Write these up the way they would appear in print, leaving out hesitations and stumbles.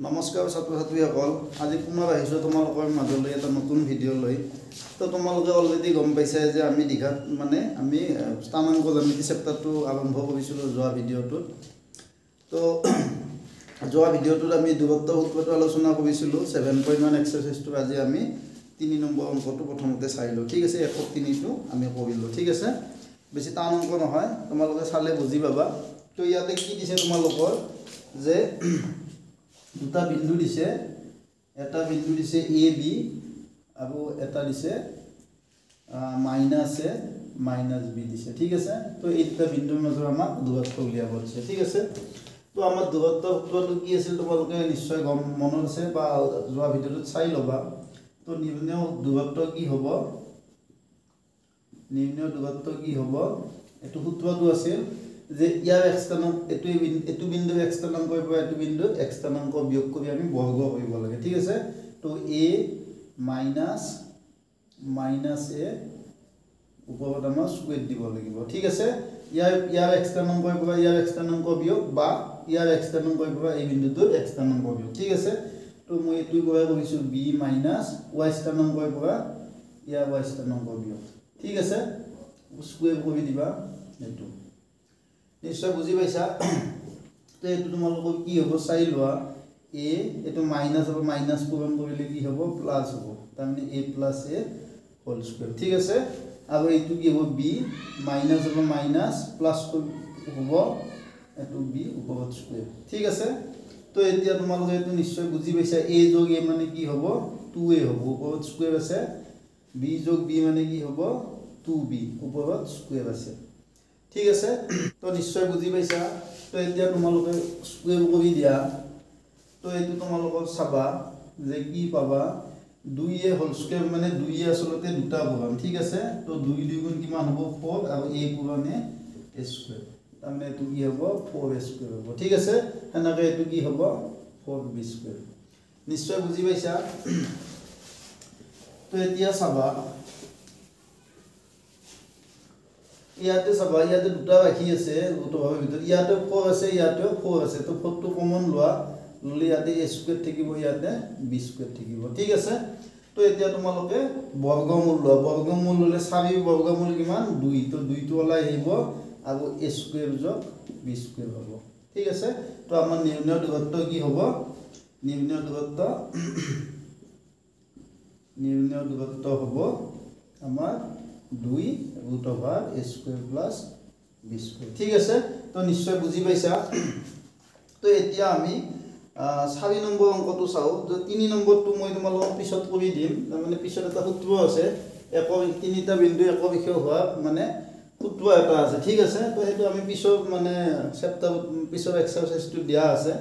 নমস্কাৰ ছাত্ৰ-ছাত্ৰীসকল আজি পুনৰ আহিছোঁ তোমালোকৰ মাজলৈ এটা নতুন ভিডিঅ' লৈ তো তোমালোকে অলৰেডি গম পাইছে যে আমি দীঘাত আমি স্থানাংক জ্যামিতি চেপ্টাৰটো আৰম্ভ কৰিছিলোঁ যোৱা ভিডিঅ'টোত তো যোৱা ভিডিঅ'টোত আমি দূৰত্ব সূত্ৰটো আলোচনা কৰিছিলোঁ 7.1 এক্সাৰচাইজটো আজি আমি 3 নম্বৰ অংকটো প্ৰথমতে চাই লওঁ ঠিক আছে 1/3টো আমি কৰিলোঁ ঠিক আছে বেছি টান অংক নহয় তোমালোকে চালে বুজি পাবা তো ইয়াতে কি দিছে তোমালোকৰ যে দুটা বিন্দু দিছে এটা বিন্দু দিছে এ বি আৰু এটা দিছে মাইনাস এ মাইনাস বি দিছে ঠিক আছে তো এই দুটা বিন্দুৰ মাজৰ আমাক দূৰত্ব উলিয়াব দিছে ঠিক আছে তো আমাৰ দূৰত্ব সূত্ৰটো কি আছিল তোমালোকে নিশ্চয় গম মনত আছে বা যোৱা ভিডিঅ'টোত চাই লবা তো নিম্ন দূৰত্ব কি হ'ব এটো সূত্ৰটো আছিল যে ইয়াৰ x স্থানাংক এটো বিন্দু x স্থানাংকৰ পৰা এটো বিন্দু x স্থানাংক বিয়োগ কৰি আমি বৰ্গ কৰিব লাগে ঠিক আছে তো a মাইনাস a ওপৰত আমাৰ স্কয়াৰ দিব লাগিব ঠিক আছে ইয়াৰ x স্থানাংকৰ পৰা ইয়াৰ x স্থানাংক বিয়োগ বা ইয়াৰ x স্থানাংকৰ পৰা এই বিন্দুটোৰ x স্থানাংক বিয়োগ ঠিক আছে তো মই এটো কৰা কৰিছো b মাইনাস y স্থানাংকৰ পৰা ইয়াৰ y স্থানাংক বিয়োগ ঠিক আছে স্কয়াৰ কৰি দিবা এটো নিশ্চয় বুজি পাইছা তো এটো তোমালোকৰ কি হ'ব চাই লোৱা a এটো মাইনাস আৰু মাইনাস পূৰণ কৰিলে কি হ'ব প্লাস হ'ব তাৰমানে a + a হোল স্কয়াৰ ঠিক আছে আৰু এটো কি হ'ব b মাইনাস আৰু মাইনাস প্লাস হ'ব এটো b ওপৰত স্কয়াৰ ঠিক আছে তো এতিয়া তোমালোকে এটো নিশ্চয় বুজি পাইছা a যোগ a মানে কি হ'ব 2a হ'ব ওপৰত স্কয়াৰ আছে b যোগ b মানে কি হ'ব 2b ওপৰত স্কয়াৰ আছে ঠিক আছে তো নিশ্চয় বুজি পাইছা তো এতিয়া তোমালোকে স্কয়াৰ কৰি দিয়া তো এটো তোমালোকৰ চাবা যে কি পাবা 2a হোল স্কয়াৰ মানে 2a আসলতে দুটা পূৰণ ঠিক আছে তো 2 2 গুণ কিমান হ'ব 4 আৰু a পূৰণে a স্কয়াৰ তাৰমানে এটো কি হ'ব 4a স্কয়াৰ হ'ব ঠিক আছে হেনেকে এটো কি হ'ব 4b স্কয়াৰ নিশ্চয় বুজি পাইছা তো এতিয়া চাবা ইয়াতে চাবা ইয়াতে দুটা ৰাখি আছে দুটাৰ ভিতৰত ইয়াতে 4 আছে ইয়াতে 4 আছে তো 4 টো কমন লোৱা ললি ইয়াতে a স্কয়াৰ থাকিব ইয়াতে b স্কয়াৰ থাকিব ঠিক আছে তো এতিয়া তোমালোকে বৰ্গমূল লোৱা বৰ্গমূল ললে 4 বৰ্গমূল কিমান 2 তো 2 টো ওলাই আহিব আৰু a স্কয়াৰ যোগ b স্কয়াৰ হ'ব ঠিক আছে তো আমাৰ নিম্ন দূৰত্ব কি হ'ব নিম্ন দূৰত্ব হ'ব আমাৰ 2 √a square plus b square ঠিক আছে তো নিশ্চয় বুজি পাইছা তো এতিয়া আমি 4 নম্বৰ অংকটো চাও যে 3 নম্বৰটো মই তোমালোকক পিছত কৰি দিম মানে পিছত এটা সূত্ৰ আছে তিনিটা বিন্দু একবিষয় হোৱা মানে সূত্ৰ এটা আছে ঠিক আছে তো হেতু আমি পিছত চেপ্টাৰ পিছত এক্সাৰসাইজটো দিয়া আছে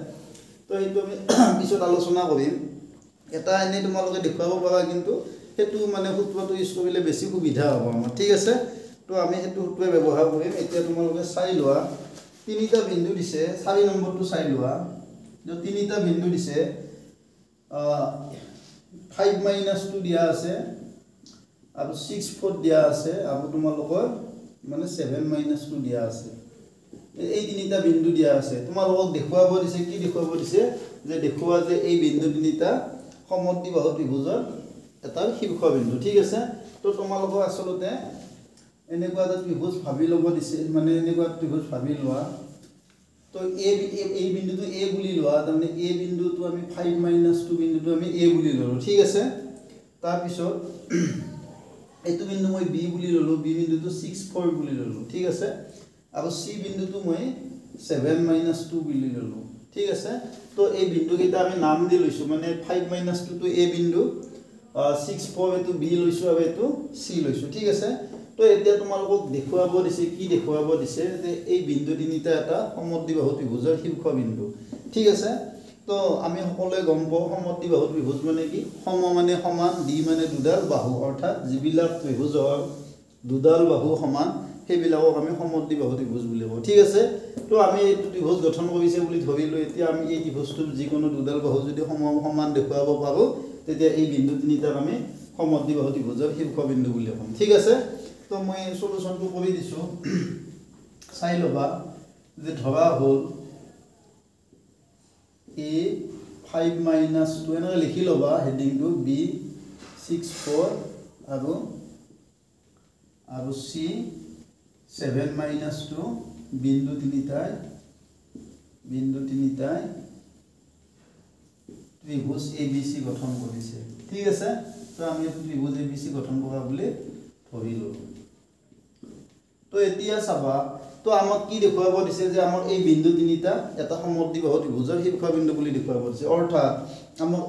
তো হেতু আমি পিছত আলোচনা কৰিম এটা এনে তোমালোকে দেখুৱাব পাৰা কিন্তু হেতু সূত্ৰটো ইউজ কৰিলে বেছি সুবিধা হ'ব আমাৰ ঠিক আছে তো আমি হেতু সূত্ৰই ব্যৱহাৰ কৰিম এতিয়া তোমালোকে চাই লোৱা তিনিটা বিন্দু দিছে 4 নম্বৰটো চাই লোৱা যে তিনিটা বিন্দু দিছে 5 - 2 দিয়া আছে আৰু 6 4 দিয়া আছে আৰু তোমালোকৰ 7 - 2 দিয়া আছে এই তিনিটা বিন্দু দিয়া আছে তোমালোকক দেখুৱাব দিছে কি দেখুৱাব দিছে যে দেখুৱা যে এই বিন্দু তিনিটা সমদ্বিবাহু ত্ৰিভুজৰ এটা শীৰ্ষবিন্দু ঠিক আছে তো তোমালোকক আসলতে এনেকুৱা এটা ত্ৰিভুজ ভাবি ল'ব দিছে এনেকুৱা ত্ৰিভুজ ভাবি লোৱা তো এই বিন্দুটো a বুলি লোৱা তাৰমানে a বিন্দুটো আমি 5 - 2 বিন্দুটো আমি a বুলি ললো ঠিক আছে তাৰ পিছত এইটো বিন্দু মই b বুলি ললো b বিন্দুটো 6 4 বুলি ললো ঠিক আছে আৰু c বিন্দুটো মই 7 - 2 বুলি ললো ঠিক আছে তো এই বিন্দু কেইটা আমি নাম দি লৈছো 5 - 2 টো a বিন্দু 6 4 এটো b লৈছো আৰু এটো c লৈছো ঠিক আছে তো এতিয়া তোমালোকক দেখুৱাব দিছে কি দেখুৱাব দিছে যে এই বিন্দু তিনিটা এটা সমদ্বিবাহু ত্ৰিভুজৰ শীৰ্ষবিন্দু ঠিক আছে তো আমি সকলোৱে গম পাওঁ সমদ্বিবাহু ত্ৰিভুজ কি সম সমান দ্বি দুডাল বাহু অৰ্থাৎ যিবিলাক ত্ৰিভুজৰ দুডাল বাহু সমান সেইবিলাকক আমি সমদ্বিবাহু ত্ৰিভুজ বুলি কওঁ ঠিক আছে তো আমি এইটো ত্ৰিভুজ গঠন কৰিছে বুলি ধৰিলো এতিয়া আমি এই ত্ৰিভুজটোৰ যিকোনো দুডাল বাহু যদি সমান দেখুৱাব পাৰো তেতিয়া এই বিন্দু তিনিটাক আমি সমদ্বিবাহু ত্ৰিভুজৰ শীৰ্ষবিন্দু বুলি কম ঠিক আছে তো মই সলিউশনটো কৰি দিছো চাই লবা যে ধৰা হল a 5 minus 2 এনেকৈ লিখি ল'বা হেডিংটো B 6 4 আৰু C 7 minus 2 বিন্দু তিনিটাই ত্ৰিভুজ ABC গঠন কৰিছে ঠিক আছে তো আমি ত্ৰিভুজ ABC গঠন কৰা বুলি ধৰিলো তো এতিয়া চাবা তো আমাক কি দেখুৱাব দিছে যে আমাৰ এই বিন্দু তিনিটা এটা সমদ্বিবাহু ত্ৰিভুজৰ শীৰ্ষবিন্দু বুলি দেখুৱাব দিছে অৰ্থাৎ আমাক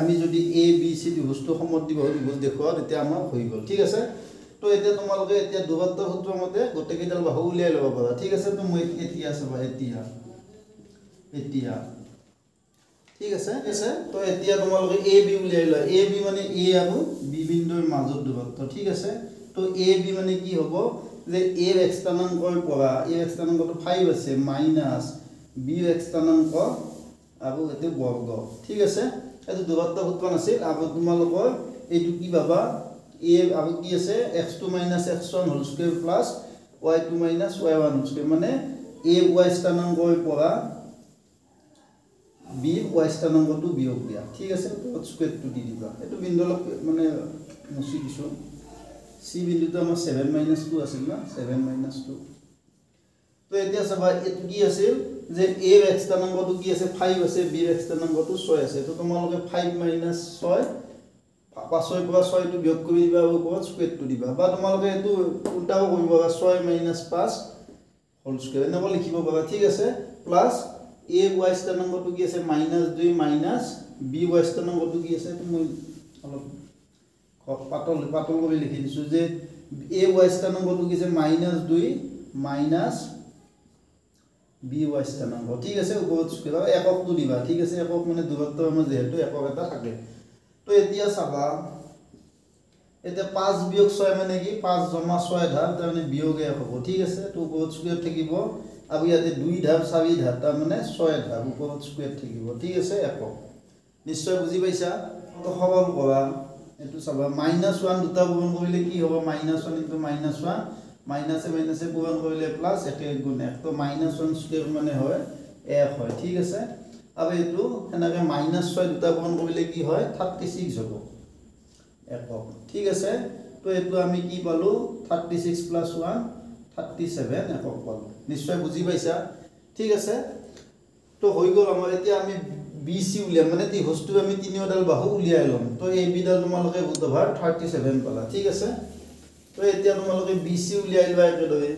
আমি যদি ABC ত্ৰিভুজটো সমদ্বিবাহু ত্ৰিভুজ দেখুৱাও তেতিয়া আমাৰ হৈ গ'ল ঠিক আছে তো এতিয়া তোমালোকে এতিয়া দুৰত্বৰ সূত্ৰৰ মতে গোটেইকেইডাল বাহু উলিয়াই ল'ব পাৰা ঠিক আছে তো মই এতিয়া চাবা এতিয়া ঠিক আছে তো এতিয়া তোমালোকে AB উলিয়াই লোৱা AB মানে A আৰু B বিন্দুৰ মাজৰ দূৰত্ব ঠিক আছে তো AB মানে কি হ'ব যে A ৰ x স্থানাংকৰ পৰা A ৰ x স্থানাংকটো 5 আছে মাইনাস B ৰ x স্থানাংক আৰু এতে বৰ্গ ঠিক আছে এটো দূৰত্ব সূত্ৰ আছিল আৰু তোমালোকৰ এইটো কি পাবা A আৰু কি আছে x2 - x1 whole square plus y2 - y1 whole square মানে A y স্থানাংকৰ পৰা B y স্থানাংকটো বিয়োগ দিয়া ঠিক আছে হোল স্কয়াৰটো দি দিবা এটো বিন্দু মানে মুছি দিছো C বিন্দুটো আমাৰ 7 - 2 আছিল না 7 - 2 তো এতিয়া চাবা এটো কি আছিল যে A ৰ x স্থানাংকটো কি আছে 5 আছে B ৰ x স্থানাংকটো 6 আছে তো তোমালোকে 5 - 6 5 ৰ পৰা 6 টো বিয়োগ কৰি দিবা আৰু ওপৰত স্কয়াৰটো দিবা বা তোমালোকে এটো উল্টাও কৰিব পাৰা 6 - 5 হোল স্কয়াৰ এনেকৈ লিখিব পাৰা ঠিক আছে প্লাস A y স্থানাংকটো কি আছে -2 মাইনাস B y স্থানাংকটো কি আছে তো মই অলপ পাতল কৰি লিখি দিছো যে A y স্থানাংকটো কি আছে -2 মাইনাস B y স্থানাংক ঠিক আছে ওপৰত স্কয়াৰ এককটো দিবা ঠিক আছে একক মানে দূৰত্ব আমাৰ যেহেতু একক এটা থাকে তো এতিয়া চাবা এটা 5 বিয়োগ 6 মানে কি 5 জমা 6 ধাপ তাৰ মানে বিয়োগে হ'ব ঠিক আছে তো ওপৰত স্কয়াৰ থাকিব আৰু ইয়াতে 2 ধাপ 4 ধাপ তাৰ মানে 6 ধাপ ওপৰত স্কয়াৰ থাকিব ঠিক আছে একক নিশ্চয় বুজি পাইছা তো সৰল কৰা এটো চাবা -1 দুটা পূৰণ কৰিলে কি হ'ব -1 * -1 মাইনাসে মাইনাসে পূৰণ কৰিলে প্লাস 1 গুণ 1 তো -1 স্কয়াৰ মানে হয় 1 হয় ঠিক আছে আৰু এটো এনেকে -6 দুটা পূৰণ কৰিলে কি হয় 36 হ'ব একক ঠিক আছে তো এটো আমি কি পালো 36 + 1 37 একক পালো নিশ্চয় বুজি পাইছা ঠিক আছে তো হৈ গ'ল আমাৰ এতিয়া আমি BC উলিয়াম মানে ত্ৰিভুজটো আমি তিনিওডাল বাহু উলিয়াই লম তো AB ডাল তোমালোকে বুধবাৰ 37 পালা ঠিক আছে তো এতিয়া তোমালোকে BC উলিয়াই লোৱা একেদৰে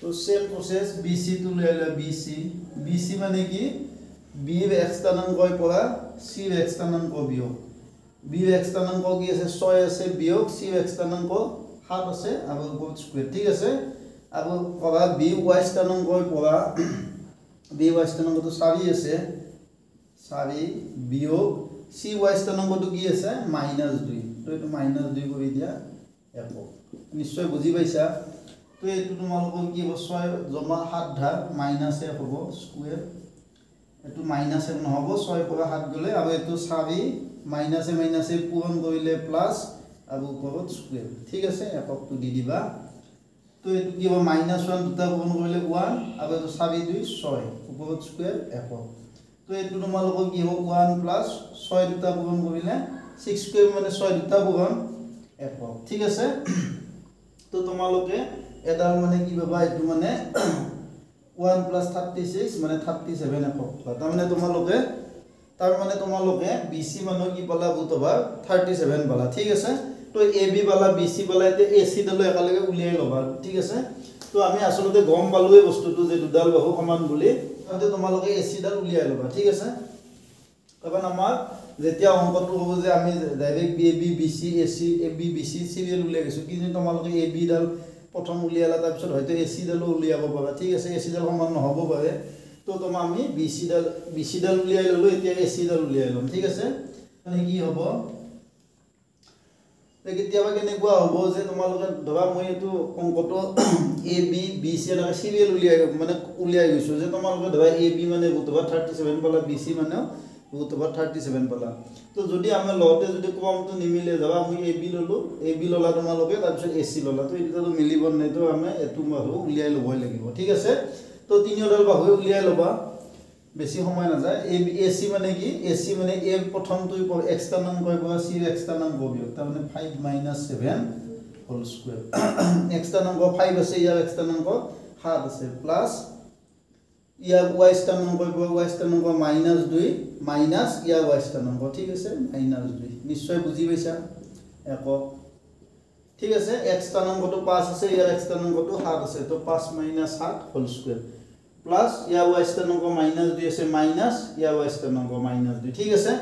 তো সেম প্ৰসেস BC টো উলিয়াই লোৱা BC মানে কি B ৰ x স্থানাংকৰ পৰা C ৰ x স্থানাংক বিয়োগ B ৰ x স্থানাংক কি আছে 6 আছে বিয়োগ C ৰ x স্থানাংক 7 আছে আৰু ওপৰত স্কয়াৰ ঠিক আছে আৰু পৰা B y স্থানাংকৰ পৰা B y স্থানাংকটো 4 আছে 4 বিয়োগ C y স্থানাংকটো কি আছে -2 তো এটো -2 কৰি দিয়া একক নিশ্চয় বুজি পাইছা তো এটো তোমালোকৰ কি হ'ব 6 জমা 7 ধাপ মাইনাসে হ'ব স্কয়াৰ এটো মাইনাসে নহব 6 পৰা 7 গলে আৰু এটো 4 মাইনাসে মাইনাসে পূৰণ কৰিলে প্লাস আৰু ওপৰত স্কয়াৰ ঠিক আছে এককটো দি দিবা তো এটো কি হ'ব -1 দুটা পূৰণ কৰিলে 1 আৰু এটো 4 2 6 ওপৰত স্কয়াৰ একক তো এটো তোমালোকৰ কি হ'ব 1 প্লাস 6 দুটা পূৰণ কৰিলে 6 স্কয়াৰ মানে 6 দুটা পূৰণ একক ঠিক আছে তো তোমালোকে এডাল মানে কি পাবা এটো মানে 1 plus 36 মানে 37 একক তাৰ মানে তোমালোকে BC মানে কি পালা বুধবাৰ 37 পালা ঠিক আছে তো AB পালা BC পালা এতে AC ডাল একালগে উলিয়াই লবা ঠিক আছে তো আমি আসলতে গম পালোৱে বস্তুটো যে দুডাল বাহু সমান বুলি তাতে তোমালোকে AC ডাল উলিয়াই লবা ঠিক আছে কাৰণ আমাৰ যেতিয়া অংকটো হ'ব যে আমি direct BAB BC AC AB BC serial উলিয়াই গৈছো কিন্তু তোমালোকে AB ডাল প্ৰথম উলিয়ালা তাৰ পিছত হয়তো AC ডাল উলিয়াব পাৰা ঠিক আছে AC ডাল সমান নহব পাৰে তো তোমা আমি BC ডাল উলিয়াই ললো এতিয়া AC ডাল উলিয়াই লম ঠিক আছে মানে কি হ'ব কেতিয়াবা কেনেকুৱা হ'ব যে তোমালোকে ধৰা মই এটো অংকটো AB BC এৰ সিৰিয়াল উলিয়াই গৈছো যে তোমালোকে ধৰা AB মানে বুধবাৰ 37 পালা BC মানে বুধবাৰ 37 পালা তো যদি আমি লওতে যদি ক্ৰমটো নিমিলে ধৰা আমি AB ললা তোমালোকে তাৰ পিছত AC ললা তো এটা তো মিলিব নাই তো আমি এটো বাহু উলিয়াই লবই লাগিব ঠিক আছে তো তিনিওডাল বাহু উলিয়াই লবা বেছি সময় না যায় এসি মানে কি এসি মানে এ প্রথমটো x স্থানাঙ্ক কইব c এর x স্থানাঙ্ক বিয়োগ তার মানে 5 - 7 হোল স্কয়ার x স্থানাঙ্ক 5 আছে ইয়ার x স্থানাঙ্ক 7 আছে প্লাস ইয়ার y স্থানাঙ্ক কইব y স্থানাঙ্ক -2 মাইনাস ইয়ার y স্থানাঙ্ক ঠিক আছে -2 নিশ্চয় বুঝি পাইছা একক ঠিক আছে x স্থানাঙ্কটো 5 আছে ইয়ার x স্থানাঙ্কটো 7 আছে তো 5 - 7 হোল স্কয়ার প্লাস ইয়ার y স্থানাঙ্ক -2 আছে মাইনাস ইয়ার y স্থানাঙ্ক -2 ঠিক আছে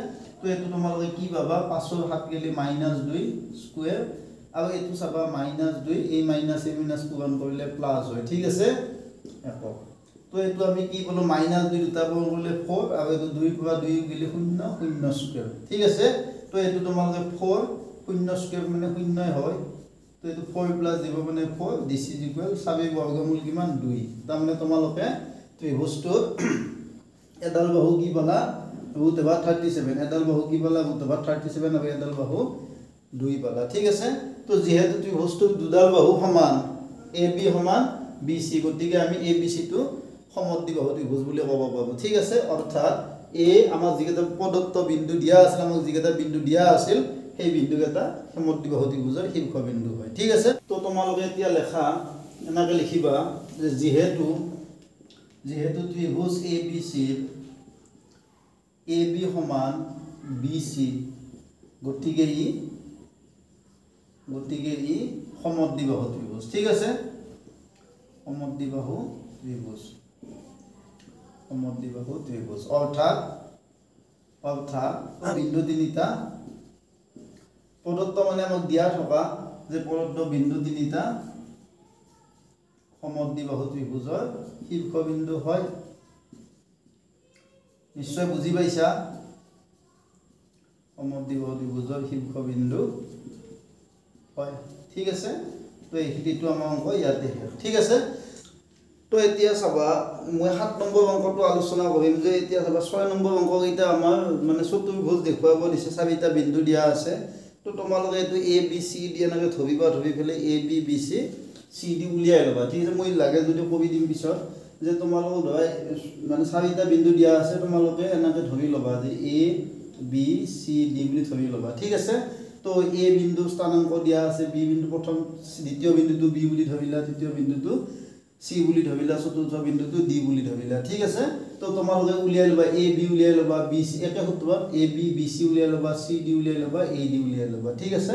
তো এটো তোমালোকে কি পাবা 5 ৰ 7 গেলি -2 স্কয়াৰ আৰু এটো চাবা -2 এই মাইনাস এই মাইনাস পূৰণ কৰিলে প্লাস হয় ঠিক আছে একক তো এটো আমি কি বলো -2 দুটা পূৰণ কৰিলে 4 আৰু এটো 2 পৰা 2 গেলি 0 0 স্কয়ার ঠিক আছে তো এটো তোমালোকে 4 0 স্কয়ার মানে 0 হয় তো এটো 4 প্লাস দিব মানে 4 দিস ইজ ইকুয়াল সাবি বর্গমূল কিমান 2 তাৰ মানে তোমালোকে ত্ৰিভুজটোৰ এডাল বাহু কি বলা √37 এডাল বাহু কি বলা √37 আৰু এডাল বাহু 2 পালা ঠিক আছে তো যেহেতু ত্ৰিভুজটোৰ দুডাল বাহু সমান AB সমান BC গতিকে আমি ABC টো সমদ্বিবাহু ত্রিভুজ বুলি ক'ব পাৰো ঠিক আছে অৰ্থাৎ A আমাৰ যিকেইটা প্ৰদত্ত বিন্দু দিয়া আছিল আমাক যিকেইটা বিন্দু দিয়া আছিল সেই বিন্দুকেইটা সমদ্বিবাহু ত্ৰিভুজৰ শীৰ্ষবিন্দু হয় ঠিক আছে তো তোমালোকে এতিয়া লেখা এনেকৈ লিখিবা যে যেহেতু ত্রিভুজ ABC AB সমান BC গতিকে ই সমদ্বিবাহু ত্রিভুজ ঠিক আছে সমদ্বিবাহু ত্রিভুজ অর্থাৎ বিন্দু তিনিটা প্রদত্ত মানে আমাক দিয়া থকা যে প্রদত্ত বিন্দু তিনিটা সমদ্বিবাহু ত্ৰিভুজৰ শীৰ্ষবিন্দু হয় নিশ্চয় বুজি পাইছা সমদ্বিবাহু ত্ৰিভুজৰ শীৰ্ষবিন্দু হয় ঠিক আছে তো এইটো আমাৰ অংক ইয়াতে ঠিক আছে তো এতিয়া চাবা মই 7 নম্বৰ অংকটো আলোচনা কৰিম যে এতিয়া চাবা 6 নম্বৰ অংককেইটা আমাৰ মানে চতুৰ্ভুজ দেখুৱাব দিছে চাৰিটা বিন্দু দিয়া আছে তো তোমালোকে এটো a b c d এনেকৈ ধৰি ফেলে a b b c c d উলিয়াই লবা ঠিক আছে মই লাগে যদি কবি দিম পিছত যে তোমালোক ধৰা মানে চাৰিটা বিন্দু দিয়া আছে তোমালোকে এনেকৈ ধৰি লবা যে a b c d বুলি ধৰি লবা ঠিক আছে তো a বিন্দু স্থানাঙ্ক দিয়া আছে b বিন্দু প্ৰথম দ্বিতীয় বিন্দুটো b বুলি ধৰিলা তৃতীয় বিন্দুটো c বুলি ধৰিলা চতুৰ্থ বিন্দুটো d বুলি ধৰিলা ঠিক আছে তো তোমালোকে উলিয়াই লবা a b উলিয়াই লবা b c একে সূত্ৰত a b b c উলিয়াই লবা c d উলিয়াই লবা a d উলিয়াই লবা ঠিক আছে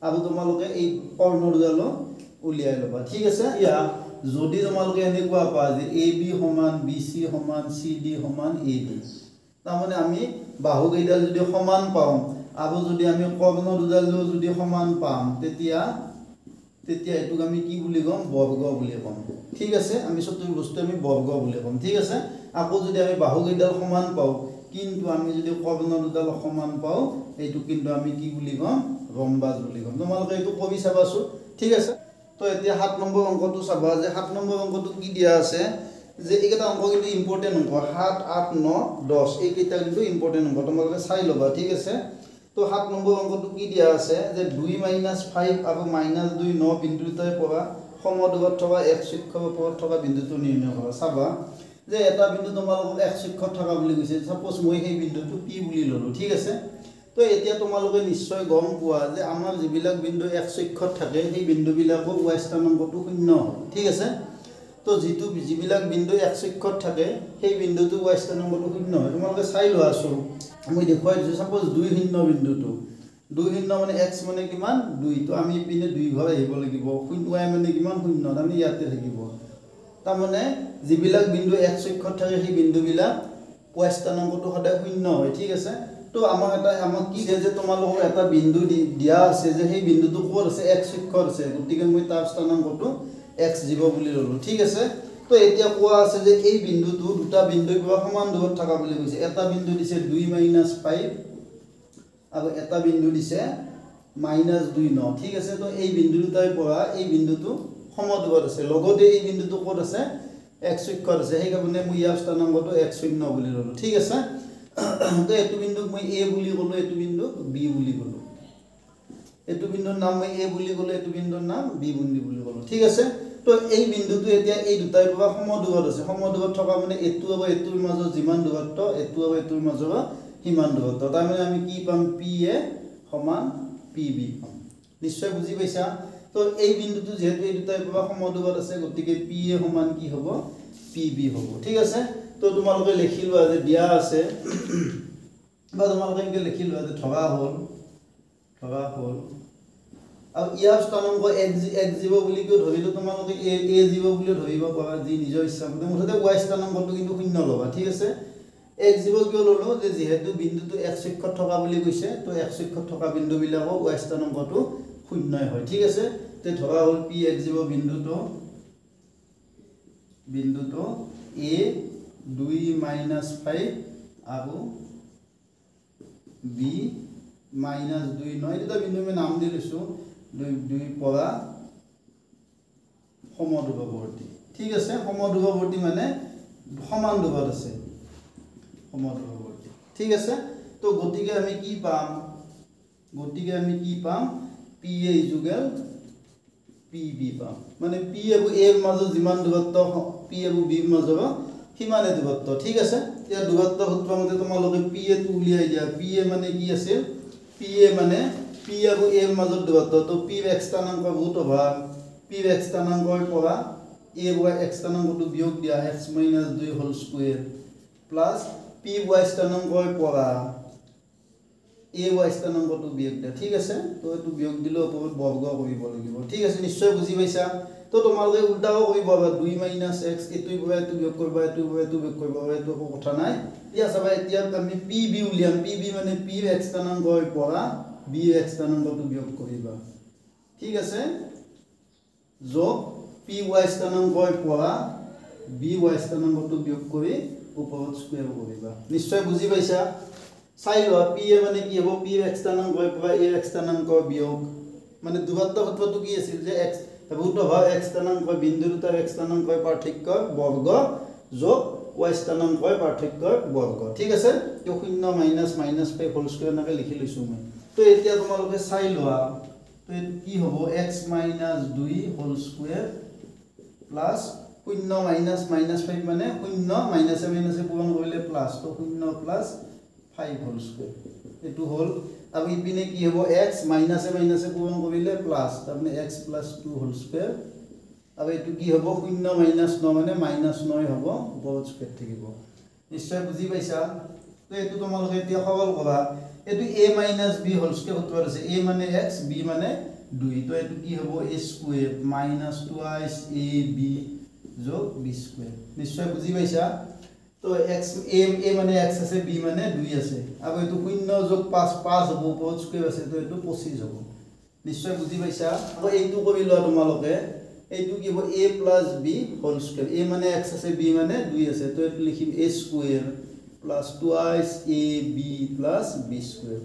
আৰু তোমালোকে এই কৰ্ণৰডাল উলিয়াই লবা ঠিক আছে ইয়া যদি তোমালোকে এনেকুৱা পা যে a b সমান b c সমান c d সমান a d তাৰ মানে আমি বাহু কেইডাল যদি সমান পাওঁ আৰু যদি আমি কৰ্ণ দুডালও যদি সমান পাম তেতিয়া এটুক আমি কি বুলি কম বৰ্গ বুলি কম ঠিক আছে আমি চতুৰ্ভুজটো আমি বৰ্গ বুলি কম ঠিক আছে আকৌ যদি আমি বাহু কেইডাল সমান পাও কিন্তু আমি যদি কৰ্ণ দুডাল সমান পাও এইটো কিন্তু আমি কি বুলি কম ৰম্বাস বুলি কম তোমালোকে এইটো কবি চাবাছো ঠিক আছে তো এতিয়া 7 নম্বৰ অংকটো চাবা যে 7 নম্বৰ অংকটো কি দিয়া আছে যে এইকেইটা অংক কিন্তু ইম্পৰ্টেন্ট অংক 7 8 9 10 এইকেইটা কিন্তু ইম্পৰ্টেন্ট অংক তোমালোকে চাই লবা ঠিক আছে তো 7 নম্বৰ অংকটো কি দিয়া আছে যে 2 - 5 আৰু -2 9 বিন্দুটাৰ পৰা সমদূৰত থকা x অক্ষৰ ওপৰত থকা বিন্দুটো নিৰ্ণয় কৰা চাবা যে এটা বিন্দু তোমালোকক x অক্ষত থকা বুলি কৈছে সাপোজ মই সেই বিন্দুটো p বুলি ললো ঠিক আছে তো এতিয়া তোমালোকে নিশ্চয় গম পোৱা যে আমাৰ যিবিলাক বিন্দু x অক্ষত থাকে সেই বিন্দুবিলাকৰ y স্থানাংকটো 0 হয় ঠিক আছে তো যিবিলাক বিন্দু x অক্ষত থাকে সেই বিন্দুটো y স্থানাংকটো 0 হয় তোমালোকে চাই লোৱাছো মই দেখুৱাই দিছো সাপোজ 2 0 বিন্দুটো 2 0 মানে x মানে কিমান 2 তো আমি পিনে 2 ঘৰ আহিব লাগিব 0 y মানে কিমান 0 আমি ইয়াতে থাকিব তাৰ মানে যিবিলাক বিন্দু x অক্ষত থাকে সেই বিন্দুবিলাক y স্থানাংকটো সদায় 0 হয় ঠিক আছে তো আমাক কি যে তোমালোকক এটা বিন্দু দিয়া আছে যে সেই বিন্দুটো ক'ত আছে x অক্ষত আছে গতিকে মই তাৰ স্থানাংকটো x জীৱ বুলি ললো ঠিক আছে তো এতিয়া কোৱা আছে যে এই বিন্দুটো দুটা বিন্দুৰ পৰা সমান দূৰত থকা বুলি কৈছে এটা বিন্দু দিছে 2 - 5 আৰু এটা বিন্দু দিছে -2 9 ঠিক আছে তো এই বিন্দু দুটাৰ পৰা এই বিন্দুটো সমদূৰত আছে লগতে এই বিন্দুটো ক'ত আছে x অক্ষত আছে সেই কাৰণে মই ইয়াৰ স্থানাংকটো x0 বুলি ললো ঠিক আছে তো এটো বিন্দুক মই a বুলি কলো এটো বিন্দুক b বুলি কলো এটো বিন্দুৰ নাম মই a বুলি কলো এটো বিন্দুৰ নাম b বুলি কলো ঠিক আছে তো এই বিন্দুটো এতিয়া এই দুটাৰ পৰা সমদূৰত আছে সমদূৰত থকা মানে এটো আৰু এটোৰ মাজৰ যিমান দূৰত্ব এটো আৰু এটোৰ মাজৰ সিমান দূৰত্ব তাৰ মানে আমি কি পাম PA সমান PB পাম নিশ্চয় বুজি পাইছা তো এই বিন্দুটো যেহেতু এই দুটাৰ পৰা সমদূৰত আছে গতিকে PA সমান কি হ'ব PB হ'ব ঠিক আছে তো তোমালোকে লিখি লোৱা যে দিয়া আছে বা তোমালোকে এনেকৈ লিখি লোৱা যে ধৰা হ'ল আৰু ইয়াৰ স্থানাংক x জীৱ বুলি কিয় ধৰিলো তোমালোকে a জীৱ বুলি ধৰিব পাৰা যি নিজৰ ইচ্ছা মতে মুঠতে y স্থানাংকটো কিন্তু শূন্য ল'বা ঠিক আছে x জীৱ কিয় ল'লো যে যেহেতু বিন্দুটো x অক্ষত থকা বুলি কৈছে তো x অক্ষত থকা বিন্দুবিলাকৰ y স্থানাংকটো শূন্যই হয় ঠিক আছে তে ধৰা হ'ল p x জীৱ বিন্দুটো a 2 - 5 আৰু b -2 নয় এটা বিন্দু আমি নাম দি লৈছো 2 পৰা সমদূৰৱৰ্তী ঠিক আছে সমদূৰৱৰ্তী মানে সমান দূৰত আছে সমদূৰৱৰ্তী ঠিক আছে তো গতিকে আমি কি পাম PA ইকুয়াল PB পাম মানে P আৰু A ৰ মাজৰ যিমান দূৰত্ব P আৰু B ৰ মাজৰ সিমানে দূৰত্ব ঠিক আছে ইয়াৰ দূৰত্ব সূত্ৰ মতে তোমালোকে PA টো উলিয়াই দিয়া PA মানে কি আছে PA মানে P আৰু A ৰ মাজৰ দূৰত্ব তো P ৰ x স্থানাংক ৰুট ওভাৰ P ৰ x স্থানাংকৰ পৰা A y x স্থানাংকটো বিয়োগ দিয়া x - 2 whole square plus P y স্থানাংকৰ পৰা A y স্থানাংকটো বিয়োগ দিয়া ঠিক আছে তো এটো বিয়োগ দিলে ওপৰত বৰ্গ কৰিব লাগিব ঠিক আছে নিশ্চয় বুজি পাইছা তো তোমালোকে উল্টাও কৰিব পাৰা 2 - x এটো পৰা এটো বিয়োগ কৰিবা এটো পৰা এটো বিয়োগ কৰিবা এটো কথা নাই ইয়া চাবা এতিয়া আমি PB উলিয়াম PB মানে P ৰ x স্থানাংকৰ পৰা B ৰ x স্থানাংকটো বিয়োগ কৰিবা ঠিক আছে যোগ P y স্থানাংকৰ পৰা B y স্থানাংকটো বিয়োগ কৰি ওপৰত স্কয়াৰ কৰিবা নিশ্চয় বুজি পাইছা চাই লোৱা PA মানে কি হ'ব P ৰ x স্থানাংকৰ পৰা A ৰ x স্থানাংকৰ বিয়োগ মানে দূৰত্ব সূত্ৰটো কি আছিল যে x ৰুট ওভাৰ x স্থানাংকৰ বিন্দু দুটাৰ x স্থানাংকৰ পাৰ্থক্যৰ বৰ্গ যোগ y স্থানাংকৰ পাৰ্থক্যৰ বৰ্গ ঠিক আছে তো 0 - -5 হোল স্কয়াৰ নাকে লিখি লৈছো মই তো এতিয়া তোমালোকে চাই লোৱা তো এটো কি হ'ব x - 2 হোল স্কয়াৰ প্লাস 0 - -5 মানে 0 মাইনাসে মাইনাসে পূৰণ কৰিলে প্লাস তো 0 প্লাস 5 হোল স্কয়াৰ এটো হল আৰু ইপিনে কি হ'ব x মাইনাসে মাইনাসে পূৰণ কৰিলে প্লাস তাৰমানে x + 2 হোল স্কয়াৰ আৰু এটো কি হ'ব 0 - 9 মানে -9 হ'ব ওপৰত স্কয়াৰ থাকিব নিশ্চয় বুজি পাইছা তো এটো তোমালোকে এতিয়া সৰল কৰা এটো a - b হোল স্কয়াৰ সূত্ৰ আছে a মানে x b মানে 2 তো এটো কি হ'ব a স্কয়াৰ -2 ab যোগ b স্কয়াৰ নিশ্চয় বুজি পাইছা তো x a মানে x আছে b মানে 2 আছে আৰু এটো 0 যোগ 5 হ'ব ওপৰত স্কয়াৰ আছে তো এটো 25 হ'ব নিশ্চয় বুজি পাইছা আৰু এইটো কৰি লোৱা তোমালোকে এইটো কি হ'ব a + b whole square a মানে x আছে b মানে 2 আছে তো এটো লিখিম a square +2ab + b square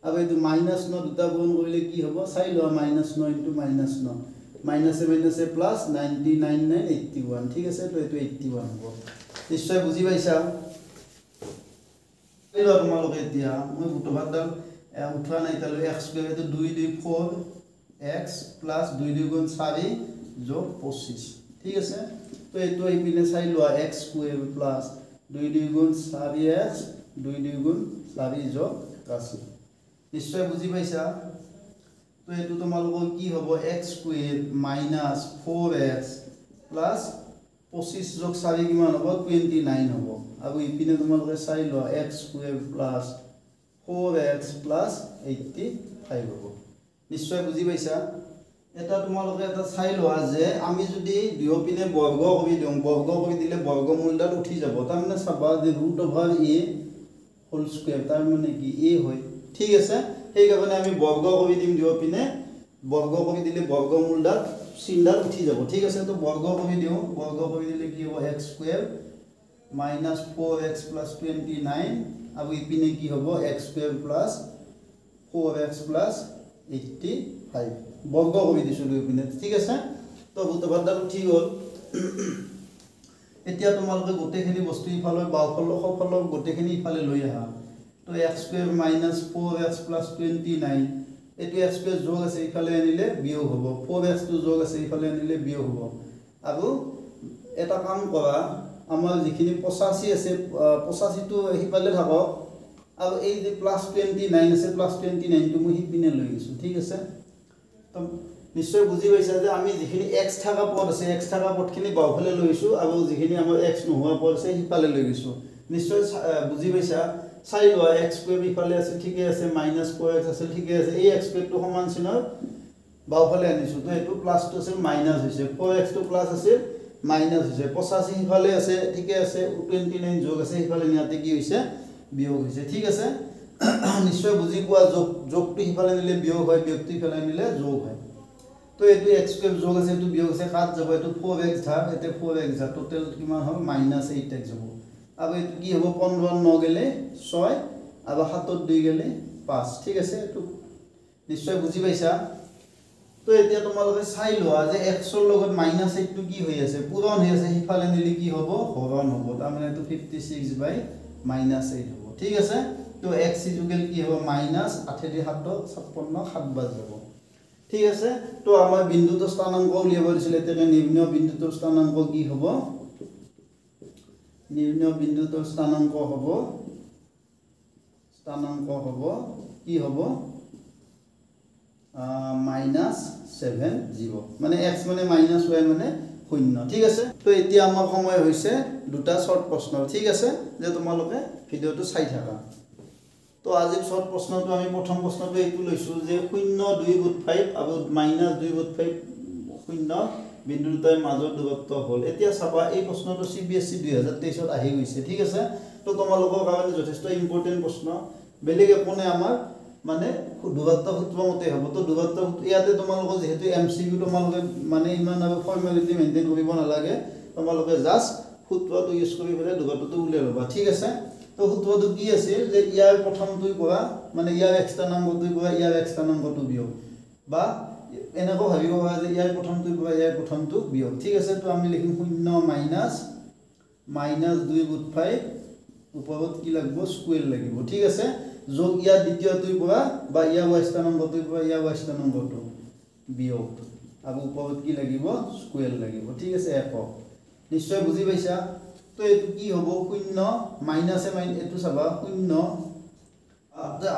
আৰু এটো -9 দুটা গুণ কৰিলে কি হ'ব চাই লোৱা -9 * -9 মাইনাসে মাইনাসে প্লাস 99 81 ঠিক আছে তো এটো 81 হ'ব নিশ্চয় বুজি পাইছা এলো তোমালোকে এতিয়া মই বুটভাৰডাল উঠোৱা নাই তালৈ x স্কয়াৰ এটো 2 2 4 x প্লাস 2 2 গুণ 4 যোগ 25 ঠিক আছে তো এটো ইপিনে চাই লোৱা x স্কয়াৰ প্লাস 2 2 গুণ 4x 2 2 গুণ 4 যোগ 80 নিশ্চয় বুজি পাইছা তো এটো তোমালোকৰ কি হ'ব x square minus 4x plus 25 যোগ 4 কিমান হ'ব 29 হ'ব আৰু ইপিনে তোমালোকে চাই লোৱা x square plus 4x plus 85 হ'ব নিশ্চয় বুজি পাইছা এটা তোমালোকে এটা চাই লোৱা যে আমি যদি দুয়োপিনে বৰ্গ কৰি দিওঁ বৰ্গ কৰি দিলে বৰ্গমূলডাল উঠি যাব তাৰ মানে চাবা যে √a হোল স্কয়াৰ তাৰ মানে কি a হয় ঠিক আছে সেই কাৰণে আমি বৰ্গ কৰি দিম দুয়োপিনে বৰ্গ কৰি দিলে বৰ্গমূলডাল চিনডাল উঠি যাব ঠিক আছে তো বৰ্গ কৰি দিও বৰ্গ কৰি দিলে কি হ'ব x স্কয়াৰ -4x + 29 আৰু ইপিনে কি হ'ব x স্কয়াৰ + 4x + 85 বৰ্গ কৰি দিছো দুইপিনে ঠিক আছে তো বুটভাৰডাল উঠি গল এতিয়া তোমালোকে গোটেইখিনি বস্তু ইফালে বাওফালৰ সফলৰ গোটেইখিনি ইফালে লৈ আহা তো x স্কয়াৰ -4x + 29 এটো x স্কয়াৰ যোগ আছে ইফালে আনিলে বিয়োগ হ'ব 4x টো যোগ আছে ইফালে আনিলে বিয়োগ হ'ব আৰু এটা কাম কৰা আমাৰ যিখিনি 85 আছে 85টো হিপালে থাকক আৰু এই যে +29 আছে +29 টো মই হিপিনে লৈ গৈছো ঠিক আছে তো নিশ্চয় বুজি পাইছা যে আমি যিখিনি x থাকা পদ আছে x থাকা পদখিনি বাওফালে লৈছো আৰু যিখিনি আমাৰ x নোহোৱা পদ আছে হিপালে লৈ গৈছো নিশ্চয় বুজি পাইছা চাই লোৱা x² ইফালে আছে ঠিকই আছে -4x আছে ঠিকই আছে এই x² টো সমান চিনৰ বাওফালে আনিছো তো এটো প্লাস টো আছে মাইনাস হৈছে 4x টো প্লাস আছে মাইনাস হৈছে 85 ইফালে আছে ঠিকই আছে 29 যোগ আছে ইফালে নিয়াতে কি হৈছে বিয়োগ হৈছে ঠিক আছে নিশ্চয় বুজি পোৱা যোগটো ইফালে নিলে বিয়োগ হয় বিয়োগটো ইফালে নিলে যোগ হয় তো এটো x² যোগ আছে এটো বিয়োগ আছে কাট যাব এটো 4x ধা এতে 4x ধা টোটাল কিমান হ'ব -8x হ'ব আৰু এটো কি হ'ব 15 9 গেলে 6 আৰু 7 2 গেলে 5 ঠিক আছে এটো নিশ্চয় বুজি পাইছা তো এতিয়া তোমালোকে চাই লোৱা যে x ৰ লগত -8 টো কি হৈ আছে পূৰণ হৈ আছে হিফালে নিলে কি হ'ব হৰণ হ'ব তাৰ মানে এটো 56 বাই -8 হ'ব ঠিক আছে তো x ইকুয়াল কি হ'ব -8 দি 7 56 7 বাৰ যাব ঠিক আছে তো আমাৰ বিন্দুটো স্থানাঙ্ক উলিয়াব দিছিল এতে নিম্ন বিন্দুটোৰ স্থানাঙ্ক কি হ'ব নিম্ন বিন্দুটোৰ স্থানাঙ্ক হ'ব কি হ'ব -7 মানে x মানে -y মানে 0 ঠিক আছে তো এতিয়া আমাৰ সময় হৈছে দুটা শৰ্ট প্ৰশ্ন ঠিক আছে যে তোমালোকে ভিডিওটো চাই থাকা তো আজি শর্ট প্রশ্নটো আমি প্রথম প্রশ্নটো এইটো লৈছো যে 0.2/5 আৰু -2/5 0 বিন্দু দুটাৰ মাজৰ দূৰত্ব হল এতিয়া চাবা এই প্ৰশ্নটো CBSE 2023 ত আহি গৈছে ঠিক আছে তো তোমালোকৰ কাৰণে যথেষ্ট ইম্পৰ্টেন্ট প্ৰশ্ন বেলেগ কোনে আমাৰ মানে দূৰত্ব সূত্ৰ মতে হ'ব তো দূৰত্ব ইয়াতে তোমালোকৰ যেহেতু MCQ তোমালোকে মানে ইমান আৰু ফৰ্মালিটি মেইনটেইন কৰিব নালাগে তোমালোকে জাস্ট সূত্ৰটো ইউজ কৰি পেলাই দূৰত্বটো উলিয়াই ল'বা ঠিক আছে তো সূত্ৰটো কি আছে যে ইয়াৰ প্ৰথমটোই পৰা মানে ইয়াৰ এক্সট্ৰা নম্বৰটোই পৰা ইয়াৰ এক্সট্ৰা নম্বৰটো বিয়োগ বা এনেকৈ ভাবিব পাৰা যে ইয়াৰ প্ৰথমটোই পৰা ইয়াৰ প্ৰথমটো বিয়োগ ঠিক আছে তো আমি লিখিম 0 -2/5 ওপৰত কি লাগিব স্কয়াৰ লাগিব ঠিক আছে যোগ ইয়াৰ দ্বিতীয়টোই পৰা বা ইয়াৰ এক্সট্ৰা নম্বৰটোই পৰা ইয়াৰ এক্সট্ৰা নম্বৰটো বিয়োগ আৰু ওপৰত কি লাগিব স্কয়াৰ লাগিব ঠিক আছে একক নিশ্চয় বুজি পাইছা তো এটো কি হ'ব 0 মাইনাসে এটো চাবা 0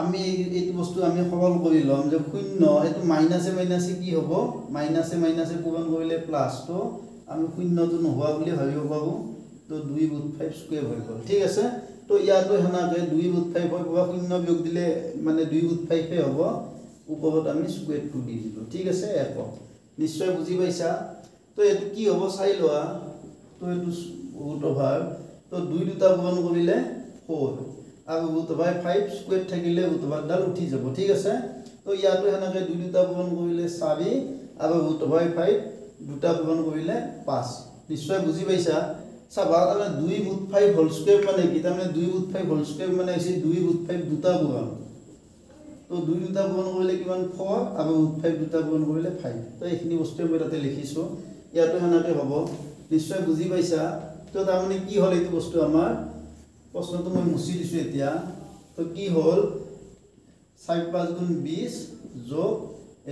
আমি এইটো বস্তু আমি সৰল কৰি লম যে 0 এটো মাইনাসে কি হ'ব মাইনাসে পূৰণ কৰিলে প্লাস তো আমি 0 টো নোহোৱা বুলি ভাবিব পাবো তো 2/5 স্কয়াৰ হৈ গ'ল ঠিক আছে তো ইয়াতো হেনাকে 2/5 হৈ পৰা 0 বিয়োগ দিলে মানে 2/5 এ হ'ব ওপৰত আমি স্কয়াৰটো দি দিলো ঠিক আছে একক নিশ্চয় বুজি পাইছা তো এটো কি হ'ব চাই লোৱা তো এটো √/, তো 2 দুটা পূৰণ কৰিলে 4 আৰু √5 স্কয়াৰ থাকিলে √ডাল উঠি যাব ঠিক আছে তো ইয়াতো হেনাকে 2 দুটা পূৰণ কৰিলে 4 আৰু √5 দুটা পূৰণ কৰিলে 5 নিশ্চয় বুজি পাইছা চাবা তাৰমানে 2/5 হোল স্কয়াৰ মানে কি তাৰমানে 2/5 হোল স্কয়াৰ মানে হৈছে 2/5 দুটা পূৰণ তো 2 দুটা পূৰণ কৰিলে কিমান 4 আৰু √5 দুটা পূৰণ কৰিলে 5 তো এইখিনি বস্তু মই তাতে লিখিছো ইয়াতো হেনাকে হ'ব নিশ্চয় বুজি পাইছা তো তাৰমানে কি হল এইটো বস্তু আমাৰ প্ৰশ্নটো মই মুছি দিছো এতিয়া তো কি হল 4×5 * 20 যোগ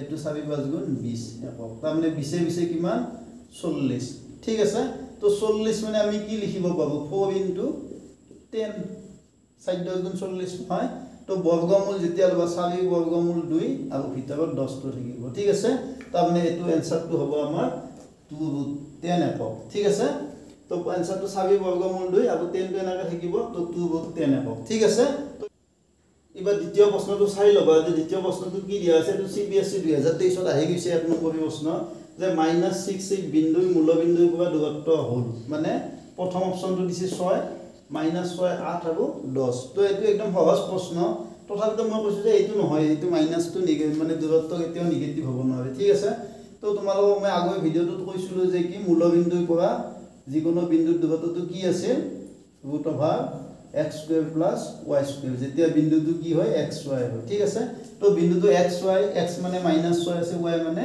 এটো 4×5 * 20 একক তাৰমানে 20 20 কিমান 40 ঠিক আছে তো 40 মানে আমি কি লিখিব পাবো 4 * 10 4×10 = 40 হয় তো বৰ্গমূল যেতিয়া লবা 4 বৰ্গমূল 2 আৰু ভিতৰত 10 টো থাকিব ঠিক আছে তাৰমানে এটো এনসাৰটো হ'ব আমাৰ 2/10 একক ঠিক আছে তো এনসাৰটো 4 বৰ্গমূল 2 আৰু 10 টো এনেকৈ থাকিব তো 2/10 একক ঠিক আছে এবাৰ দ্বিতীয় প্ৰশ্নটো চাই লবা যে দ্বিতীয় প্ৰশ্নটো কি দিয়া আছে তো CBSE 2023 ত আহি গৈছে এক নম্বৰ প্ৰশ্ন যে -6 বিন্দুৰ মূলবিন্দুৰ পৰা দূৰত্ব হ'ল মানে প্ৰথম অপচনটো দিছে 6 -6 8 আৰু 10 তো এটো একদম সহজ প্ৰশ্ন তথাপিতো মই কৈছো যে এইটো নহয় এইটো মাইনাসটো নিগেটিভ মানে দূৰত্ব কেতিয়াও নিগেটিভ হ'ব নোৱাৰে ঠিক আছে তো তোমালোকক মই আগৰ ভিডিওটোত কৈছিলো যে কি মূলবিন্দুৰ পৰা যিকোনো বিন্দুৰ দূৰত্বটো কি আছে √x² + y² যেতিয়া বিন্দুটো কি হয় xy হয় ঠিক আছে তো বিন্দুটো xy x মানে -6 আছে y মানে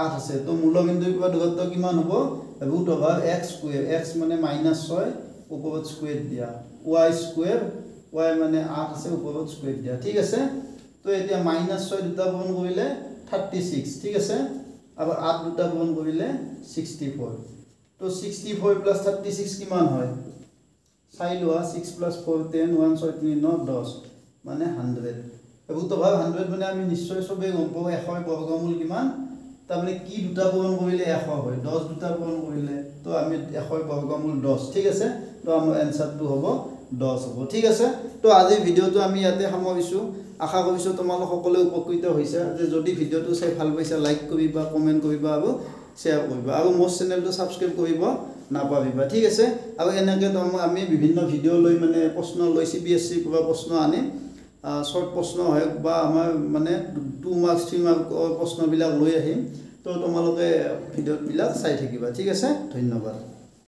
8 আছে তো মূলবিন্দুৰ পৰা দূৰত্ব কিমান হ'ব √x², x মানে -6 ওপৰত স্কয়াৰ দিয়া y² y মানে 8 আছে ওপৰত স্কয়াৰ দিয়া ঠিক আছে তো এতিয়া -6 দুটা পূৰণ কৰিলে 36 ঠিক আছে আৰু 8 দুটা পূৰণ কৰিলে 64 তো 64 প্লাস 36 কিমান হয় চাই লোৱা 6 প্লাস 4 10 1 6 3 9 10 মানে 100 এবু তো ভাব 100 মানে আমি নিশ্চয় সবে গম পাও 100 বর্গমূল কিমান তার মানে কি দুটা পূরণ করিলে 100 হয় 10 দুটা পূরণ করিলে তো আমি 100 বর্গমূল 10 ঠিক আছে তো আমার অ্যানসারটো হ'ব 10 হ'ব ঠিক আছে তো আজি ভিডিওটো আমি ইয়াতে সামৰিছো আশা কৰিছো তোমালোক সকলোৱে উপকৃত হৈছে যে যদি ভিডিওটো চাই ভাল পাইছা লাইক কৰিবা কমেন্ট কৰিবা আৰু শেয়াৰ কৰিবা আৰু মোৰ চেনেলটো সাবস্ক্ৰাইব কৰিব নাপাবিবা ঠিক আছে আৰু এনেকৈ আমি বিভিন্ন ভিডিও লৈ মানে প্ৰশ্ন লৈ CBSE কিবা প্ৰশ্ন আনি শর্ট প্রশ্ন হয় বা আমার মানে 2 মার্কস 3 মার্ক প্রশ্নবিলাক লৈ আহিম তো তোমালোকে ভিডিওবিলাক চাই থাকিবা ঠিক আছে ধন্যবাদ